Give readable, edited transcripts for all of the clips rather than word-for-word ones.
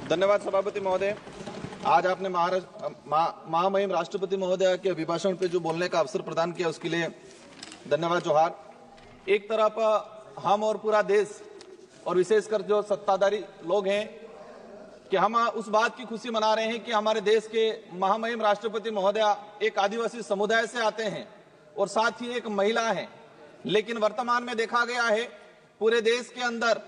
धन्यवाद सभापति महोदय। आज आपने महामहिम राष्ट्रपति महोदय के अभिभाषण पे जो बोलने का अवसर प्रदान किया उसके लिए धन्यवाद जोहार। एक तरफ हम और पूरा देश और विशेषकर जो सत्ताधारी लोग हैं कि हम उस बात की खुशी मना रहे हैं कि हमारे देश के महामहिम राष्ट्रपति महोदय एक आदिवासी समुदाय से आते हैं और साथ ही एक महिला हैं। लेकिन वर्तमान में देखा गया है पूरे देश के अंदर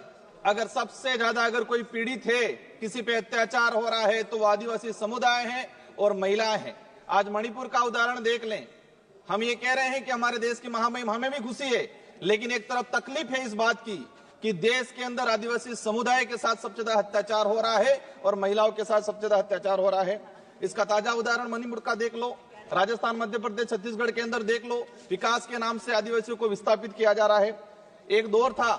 अगर सबसे ज्यादा अगर कोई पीड़ित है, किसी पे अत्याचार हो रहा है तो वो आदिवासी समुदाय है और महिलाएं हैं। आज मणिपुर का उदाहरण देख लें। हम ये कह रहे हैं कि हमारे देश की महामहिम, हमें भी खुशी है, लेकिन एक तरफ तकलीफ है इस बात की कि देश के अंदर आदिवासी समुदाय के साथ सबसे ज्यादा अत्याचार हो रहा है और महिलाओं के साथ सबसे ज्यादा अत्याचार हो रहा है। इसका ताजा उदाहरण मणिपुर का देख लो, राजस्थान, मध्य प्रदेश, छत्तीसगढ़ के अंदर देख लो। विकास के नाम से आदिवासियों को विस्थापित किया जा रहा है। एक दौर था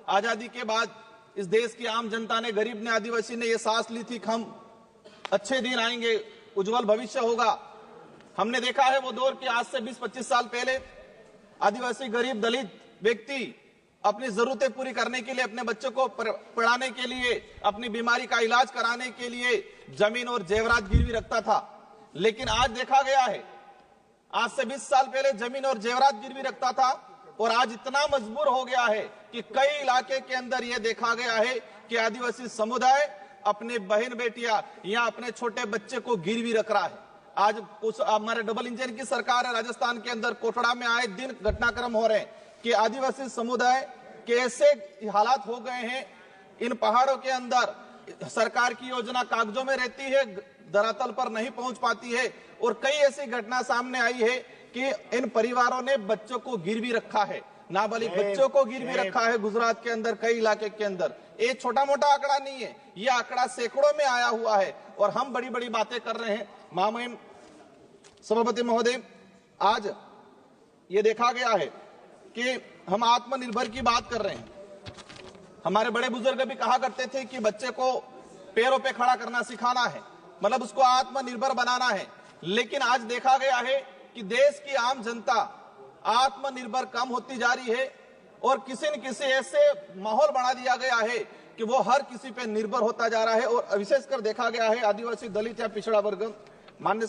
आजादी के बाद इस देश की आम जनता ने, गरीब ने, आदिवासी ने ये सांस ली थी कि हम अच्छे दिन आएंगे, उज्जवल भविष्य होगा। हमने देखा है वो दौर कि आज से 20-25 साल पहले आदिवासी गरीब दलित व्यक्ति अपनी जरूरतें पूरी करने के लिए, अपने बच्चों को पढ़ाने के लिए, अपनी बीमारी का इलाज कराने के लिए जमीन और जेवरात गिरवी रखता था। लेकिन आज देखा गया है, आज से 20 साल पहले जमीन और जेवरात गिरवी रखता था और आज इतना मजबूर हो गया है कि कई इलाके के अंदर यह देखा गया है कि आदिवासी समुदाय अपने बहन बेटियां या अपने छोटे बच्चे को गिरवी रख रहा है। आज कुछ हमारे डबल इंजन की सरकार है, राजस्थान के अंदर कोटड़ा में आए दिन घटनाक्रम हो रहे हैं कि आदिवासी समुदाय के ऐसे हालात हो गए हैं, इन पहाड़ों के अंदर सरकार की योजना कागजों में रहती है, धरातल पर नहीं पहुंच पाती है। और कई ऐसी घटना सामने आई है कि इन परिवारों ने बच्चों को गिरवी रखा है, नाबालिग बच्चों को गिरवी रखा है गुजरात के अंदर, कई इलाके के अंदर। ये छोटा मोटा आंकड़ा नहीं है, ये आंकड़ा सैकड़ों में आया हुआ है और हम बड़ी बड़ी बातें कर रहे हैं। महामहिम सभापति महोदय, आज ये देखा गया है कि हम आत्मनिर्भर की बात कर रहे हैं। हमारे बड़े बुजुर्ग भी कहा करते थे कि बच्चे को पैरों पे खड़ा करना सिखाना है, मतलब उसको आत्मनिर्भर बनाना है। लेकिन आज देखा गया है कि देश की आम जनता आत्मनिर्भर कम होती जा रही है और किसी न किसी ऐसे माहौल बना दिया गया है कि वो हर किसी पे निर्भर होता जा रहा है। और विशेषकर देखा गया है आदिवासी, दलित या पिछड़ा वर्ग। माननीय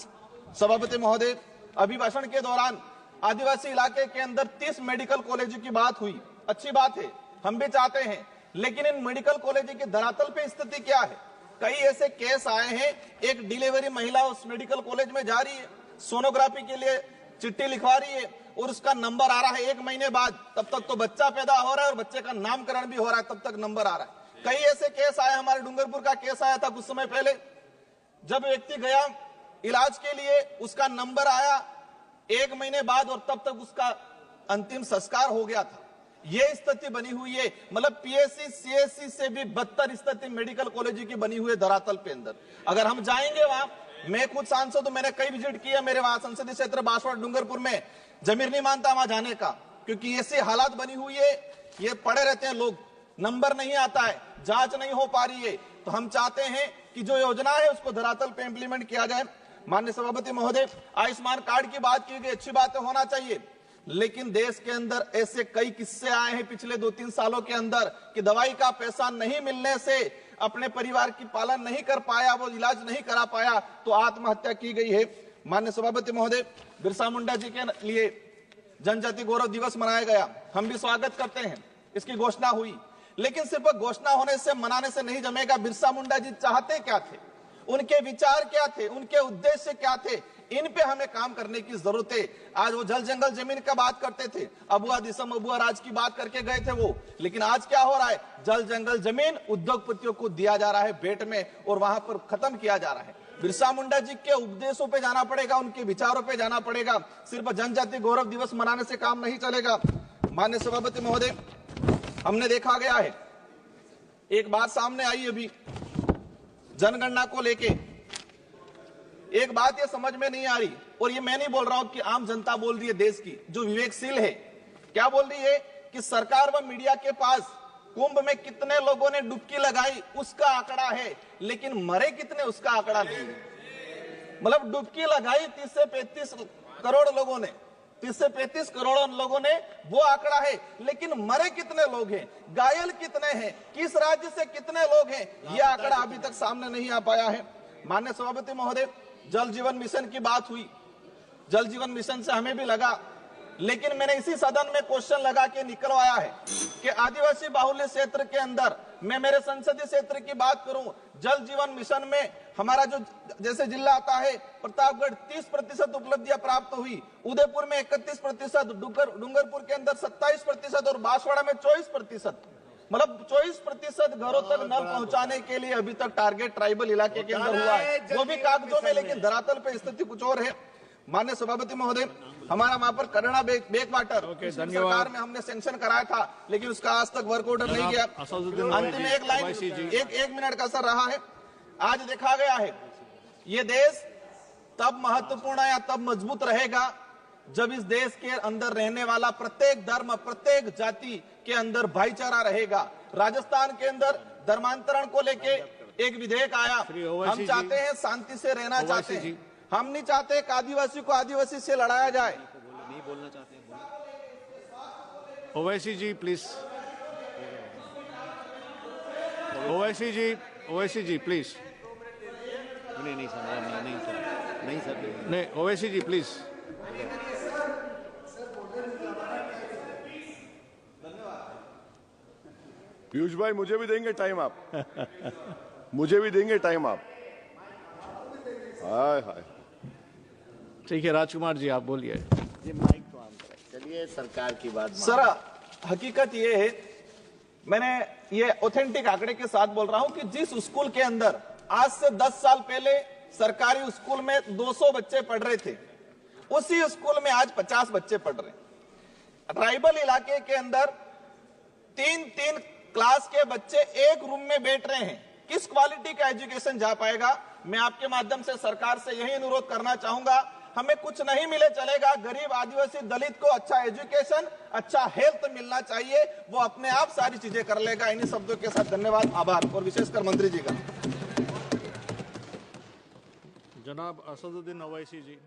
सभापति महोदय, अभिभाषण के दौरान आदिवासी इलाके के अंदर 30 मेडिकल कॉलेज की बात हुई, अच्छी बात है, हम भी चाहते हैं, लेकिन इन मेडिकल कॉलेज की धरातल पे स्थिति क्या है? कई ऐसे केस आए हैं, एक डिलीवरी महिला उस मेडिकल कॉलेज में जा रही है, सोनोग्राफी के लिए चिट्ठी लिखवा रही है और उसका नंबर आ रहा है 1 महीने बाद, तब तक तो बच्चा पैदा हो रहा है और बच्चे का नामकरण भी हो रहा है, तब तक नंबर आ रहा है। कई ऐसे केस आए, हमारे डूंगरपुर का केस आया था कुछ समय पहले, जब व्यक्ति गया इलाज के लिए, उसका नंबर आया 1 महीने बाद और तब तक उसका अंतिम संस्कार हो गया था। ये स्थिति बनी हुई है, मतलब पीएससी सीएससी से भी बदतर स्थिति मेडिकल कॉलेज की बनी हुई है धरातल पे अंदर। अगर हम जाएंगे वहां, मैं खुद सांसद हूं, मैंने कई विजिट किया, मेरे वहां संसदीय क्षेत्र बांसवाड़ा डूंगरपुर में, जमीर नहीं मानता वहां जाने का, क्योंकि ऐसी हालात बनी हुई है, ये पड़े रहते हैं लोग, नंबर नहीं आता है, जांच नहीं हो पा रही है। तो हम चाहते हैं कि जो योजना है उसको धरातल पे इंप्लीमेंट किया जाए। माननीय सभापति महोदय, आयुष्मान कार्ड की बात की गई, अच्छी बात होना चाहिए, लेकिन देश के अंदर ऐसे कई किस्से आए हैं पिछले 2-3 सालों के अंदर कि दवाई का पैसा नहीं मिलने से अपने परिवार की पालन नहीं कर पाया, वो इलाज नहीं करा पाया तो आत्महत्या की गई है। माननीय सभापति महोदय, बिरसा मुंडा जी के लिए जनजाति गौरव दिवस मनाया गया, हम भी स्वागत करते हैं, इसकी घोषणा हुई, लेकिन सिर्फ घोषणा होने से, मनाने से नहीं जमेगा। बिरसा मुंडा जी चाहते क्या थे, उनके विचार क्या थे, उनके उद्देश्य क्या थे, इन पे हमें काम करने की जरूरत है। आज वो जल जंगल जमीन का बात करते थे, अबुआ दिसम अबुआ राज की बात करके गए थे वो, लेकिन आज क्या हो रहा है, जल जंगल जमीन उद्योगपतियों को दिया जा रहा है भेंट में और वहां पर खत्म किया जा रहा है। बिरसा मुंडा जी के उपदेशों पे जाना पड़ेगा, उनके विचारों पे जाना पड़ेगा, सिर्फ जनजाति गौरव दिवस मनाने से काम नहीं चलेगा। माननीय सभापति महोदय, हमने देखा गया है, एक बात सामने आई अभी जनगणना को लेके, एक बात ये समझ में नहीं आ रही, और ये मैं नहीं बोल रहा हूं कि आम जनता बोल रही है, देश की जो विवेकशील है, क्या बोल रही है कि सरकार व मीडिया के पास कुंभ में कितने लोगों ने डुबकी लगाई उसका आंकड़ा है, लेकिन मरे कितने उसका आंकड़ा नहीं है। मतलब डुबकी लगाई 30 से 35 करोड़ लोगों ने, 30 से 35 करोड़ लोगों ने, वो आंकड़ा है। लेकिन मरे कितने लोग हैं, घायल कितने हैं, किस राज्य से कितने लोग हैं, ये आंकड़ा अभी तक सामने नहीं आ पाया है। माननीय सभापति महोदय, जल जीवन मिशन की बात हुई, जल जीवन मिशन से हमें भी लगा, लेकिन मैंने इसी सदन में क्वेश्चन लगा के निकलवाया है कि आदिवासी बाहुल्य क्षेत्र के अंदर, मैं मेरे संसदीय क्षेत्र की बात करूं, जल जीवन मिशन में हमारा जो जैसे जिला आता है प्रतापगढ़ 30% उपलब्धियां प्राप्त हुई, उदयपुर में 31%, डूंगरपुर के अंदर 27% और बांसवाड़ा में 24%, मतलब 24% घरों तक नल पहुंचाने के लिए अभी तक टारगेट ट्राइबल इलाके के अंदर हुआ है, वो भी कागजों में, लेकिन धरातल पे स्थिति कुछ और है। माननीय सभापति महोदय, हमारा वहां पर करना बेक वाटर सरकार में हमने सैंक्शन कराया था, लेकिन उसका आज तक वर्क ऑर्डर नहीं किया। अंतिम एक लाइन, एक मिनट का सर रहा है। आज देखा गया है ये देश तब महत्वपूर्ण या तब मजबूत रहेगा जब इस देश के अंदर रहने वाला प्रत्येक धर्म, प्रत्येक जाति के अंदर भाईचारा रहेगा। राजस्थान के अंदर धर्मांतरण को लेके एक विधेयक आया, हम चाहते हैं शांति से रहना चाहते हैं, हम नहीं चाहते कि आदिवासी को आदिवासी से लड़ाया जाए। नहीं बोलना चाहते, ओवैसी जी प्लीज, ओवैसी जी प्लीज। नहीं सर, नहीं ओवैसी जी प्लीज। पीयूष भाई, मुझे भी देंगे टाइम आप? मुझे भी देंगे टाइम आप? हाय हाय। ठीक है, राजकुमार जी आप बोलिए। ये माइक तो ऑन करें। चलिए, सरकार की बात सर, हकीकत ये है, मैंने ये ऑथेंटिक आंकड़े के साथ बोल रहा हूं कि जिस स्कूल के अंदर आज से 10 साल पहले सरकारी स्कूल में 200 बच्चे पढ़ रहे थे, उसी स्कूल में आज 50 बच्चे पढ़ रहे हैं। ट्राइबल इलाके के अंदर 3-3 क्लास के बच्चे एक रूम में बैठ रहे हैं, किस क्वालिटी का एजुकेशन जा पाएगा? मैं आपके माध्यम से सरकार से यही अनुरोध करना चाहूंगा, हमें कुछ नहीं मिले चलेगा, गरीब आदिवासी दलित को अच्छा एजुकेशन, अच्छा हेल्थ मिलना चाहिए, वो अपने आप सारी चीजें कर लेगा। इन्हीं शब्दों के साथ धन्यवाद, आभार, और विशेषकर मंत्री जी का। जनाब असदुद्दीन ओवैसी जी।